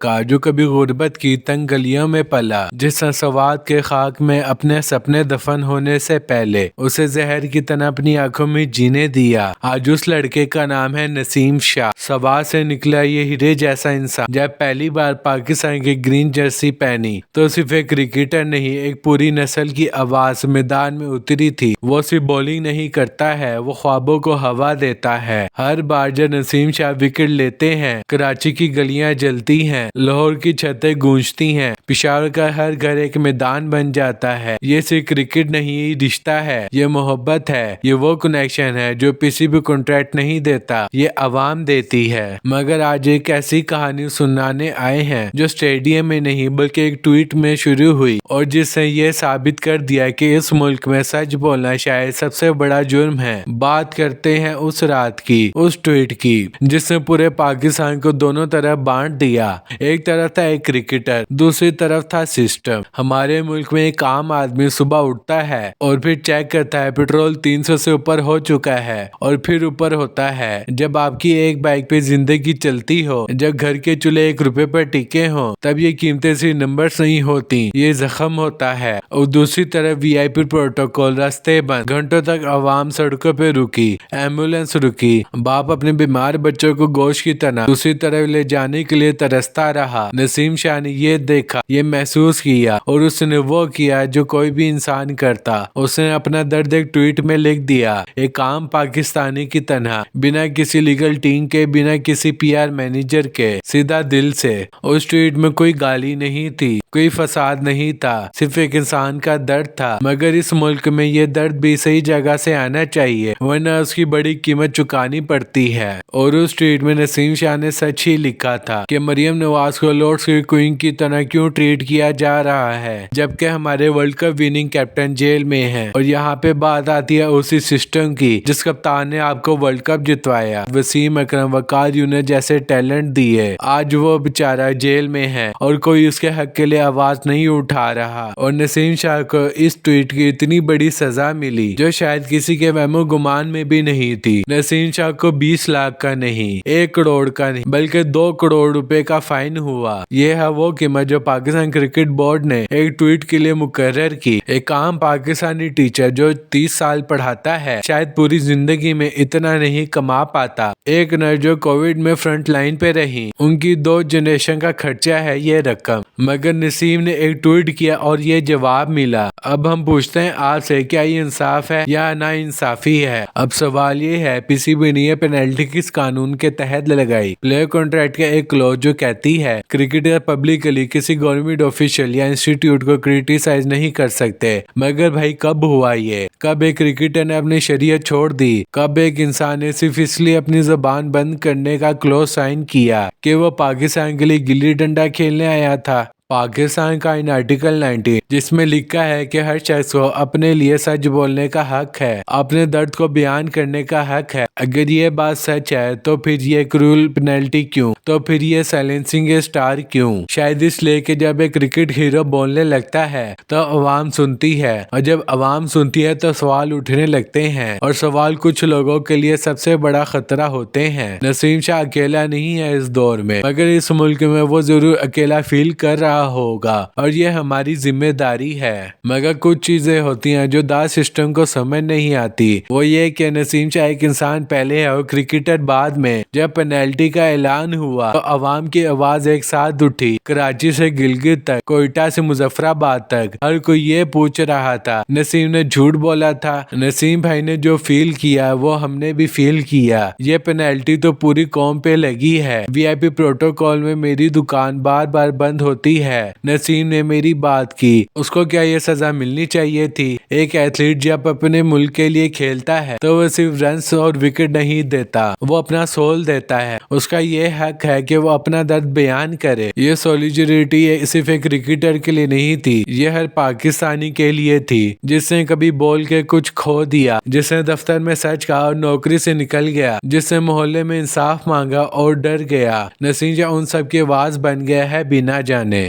کا جو کبھی غربت کی تنگ گلیوں میں پلا، جس نے سوات کے خاک میں اپنے سپنے دفن ہونے سے پہلے اسے زہر کی طرح اپنی آنکھوں میں جینے دیا، آج اس لڑکے کا نام ہے نسیم شاہ۔ سوات سے نکلا یہ ہیرے جیسا انسان جب پہلی بار پاکستان کی گرین جرسی پہنی تو صرف ایک کرکٹر نہیں، ایک پوری نسل کی آواز میدان میں اتری تھی۔ وہ صرف بولنگ نہیں کرتا ہے، وہ خوابوں کو ہوا دیتا ہے۔ ہر بار جب نسیم شاہ وکٹ لیتے ہیں، کراچی کی گلیاں جلتی ہیں، لاہور کی چھتیں گونجتی ہیں، پشاور کا ہر گھر ایک میدان بن جاتا ہے۔ یہ صرف کرکٹ نہیں، یہ رشتہ ہے، یہ محبت ہے، یہ وہ کنیکشن ہے جو کسی بھی کنٹریکٹ نہیں دیتا، یہ عوام دیتی ہے۔ مگر آج ایک ایسی کہانی سنانے آئے ہیں جو اسٹیڈیم میں نہیں بلکہ ایک ٹویٹ میں شروع ہوئی اور جس نے یہ ثابت کر دیا کہ اس ملک میں سچ بولنا شاید سب سے بڑا جرم ہے۔ بات کرتے ہیں اس رات کی، اس ٹویٹ کی جس نے پورے پاکستان کو دونوں طرف بانٹ دیا۔ ایک طرف تھا ایک کرکٹر، دوسری طرف تھا سسٹم۔ ہمارے ملک میں ایک عام آدمی صبح اٹھتا ہے اور پھر چیک کرتا ہے پیٹرول 300 سے اوپر ہو چکا ہے اور پھر اوپر ہوتا ہے۔ جب آپ کی ایک بائک پہ زندگی چلتی ہو، جب گھر کے چولہے 1 روپے پر ٹکے ہوں، تب یہ قیمتیں صرف نمبرز نہیں ہوتی، یہ زخم ہوتا ہے۔ اور دوسری طرف VIP پروٹوکول، راستے بند، گھنٹوں تک عوام سڑکوں پہ رکی، ایمبولینس رکی، باپ اپنے بیمار بچوں کو گوشت کی طرح دوسری طرف لے جانے کے لیے ترستا رہا۔ نسیم شاہ نے یہ دیکھا، یہ محسوس کیا اور اس نے وہ کیا جو کوئی بھی انسان کرتا۔ اس نے اپنا درد ایک ٹویٹ میں لکھ دیا، ایک عام پاکستانی کی طرح، بنا کسی لیگل ٹیم کے، بنا کسی PR مینیجر کے، سیدھا دل سے۔ اس ٹویٹ میں کوئی گالی نہیں تھی، کوئی فساد نہیں تھا، صرف ایک انسان کا درد تھا۔ مگر اس ملک میں یہ درد بھی صحیح جگہ سے آنا چاہیے، ورنہ اس کی بڑی قیمت چکانی پڑتی ہے۔ اور اس ٹویٹ میں نسیم شاہ نے سچ ہی لکھا تھا کہ مریم نواز کو لارڈز کی کوئین کی طرح کیوں ٹریٹ کیا جا رہا ہے جبکہ ہمارے ورلڈ کپ وننگ کیپٹن جیل میں ہیں۔ اور یہاں پہ بات آتی ہے اسی سسٹم کی جس کپتان نے آپ کو ورلڈ کپ جتوایا، وسیم اکرم، وقار یونس جیسے ٹیلنٹ دیے۔ آج وہ بیچارہ جیل میں ہے اور کوئی اس کے حق کے لیے آواز نہیں اٹھا رہا۔ اور نسیم شاہ کو اس ٹویٹ کی اتنی بڑی سزا ملی جو شاید کسی کے وہم و گمان میں بھی نہیں تھی۔ نسیم شاہ کو 20 لاکھ کا نہیں، 1 کروڑ کا نہیں بلکہ 2 کروڑ روپے کا فائن ہوا۔ یہ ہے وہ قیمت جو پاکستان کرکٹ بورڈ نے ایک ٹویٹ کے لیے مقرر کی۔ ایک عام پاکستانی ٹیچر جو 30 سال پڑھاتا ہے شاید پوری زندگی میں اتنا نہیں کما پاتا۔ ایک نرس جو کووڈ میں فرنٹ لائن پہ رہی، ان کی 2 جنریشن کا خرچہ ہے یہ رقم۔ مگر نسیم نے ایک ٹویٹ کیا اور یہ جواب ملا۔ اب ہم پوچھتے ہیں آپ سے، کیا یہ انصاف ہے یا نا انصافی ہے؟ اب سوال یہ ہے PCB نے یہ پینلٹی کس قانون کے تحت لگائی؟ پلیئر کانٹریکٹ کا ایک کلوز جو کہتی ہے کرکٹر پبلکلی کسی گورنمنٹ آفیشل یا انسٹیٹیوٹ کو کرٹیسائز نہیں کر سکتے۔ مگر بھائی کب ہوا یہ؟ کب ایک کرکٹر نے اپنی شریعت چھوڑ دی؟ کب ایک انسان نے صرف اس لیے اپنی زبان بند کرنے کا کلوز سائن کیا کہ وہ پاکستان کے لیے گلی ڈنڈا کھیلنے آیا تھا؟ پاکستان کا ان آرٹیکل 19 جس میں لکھا ہے کہ ہر شخص کو اپنے لیے سچ بولنے کا حق ہے، اپنے درد کو بیان کرنے کا حق ہے۔ اگر یہ بات سچ ہے تو پھر یہ کرول پینلٹی کیوں؟ تو پھر یہ سائلنسنگ اسٹار کیوں؟ شاید اس لیے کہ جب ایک کرکٹ ہیرو بولنے لگتا ہے تو عوام سنتی ہے، اور جب عوام سنتی ہے تو سوال اٹھنے لگتے ہیں، اور سوال کچھ لوگوں کے لیے سب سے بڑا خطرہ ہوتے ہیں۔ نسیم شاہ اکیلا نہیں ہے اس دور میں، مگر اس ملک میں وہ ضرور اکیلا فیل کر رہا ہوگا اور یہ ہماری ذمہ داری ہے۔ مگر کچھ چیزیں ہوتی ہیں جو دا سسٹم کو سمجھ نہیں آتی۔ وہ یہ کہ نسیم شاہ ایک انسان پہلے ہے اور کرکٹر بعد میں۔ جب پینلٹی کا اعلان ہوا تو عوام کی آواز ایک ساتھ اٹھی، کراچی سے گلگت تک، کوئٹہ سے مظفر آباد تک، ہر کوئی یہ پوچھ رہا تھا نسیم نے جھوٹ بولا تھا؟ نسیم بھائی نے جو فیل کیا وہ ہم نے بھی فیل کیا۔ یہ پینلٹی تو پوری قوم پہ لگی ہے۔ VIP پروٹوکول میں میری دکان بار بار بند ہوتی ہے، نسیم نے میری بات کی، اس کو کیا یہ سزا ملنی چاہیے تھی؟ ایک ایتھلیٹ جب اپنے ملک کے لیے کھیلتا ہے تو وہ صرف رنز اور وکٹ نہیں دیتا، وہ اپنا سول دیتا ہے۔ اس کا یہ حق ہے کہ وہ اپنا درد بیان کرے۔ یہ سولیجریٹی صرف ایک کرکٹر کے لیے نہیں تھی، یہ ہر پاکستانی کے لیے تھی جس نے کبھی بول کے کچھ کھو دیا، جس نے دفتر میں سچ کہا اور نوکری سے نکل گیا، جس نے محلے میں انصاف مانگا اور ڈر گیا۔ نسیم شاہ ان سب کی آواز بن گیا ہے بنا جانے۔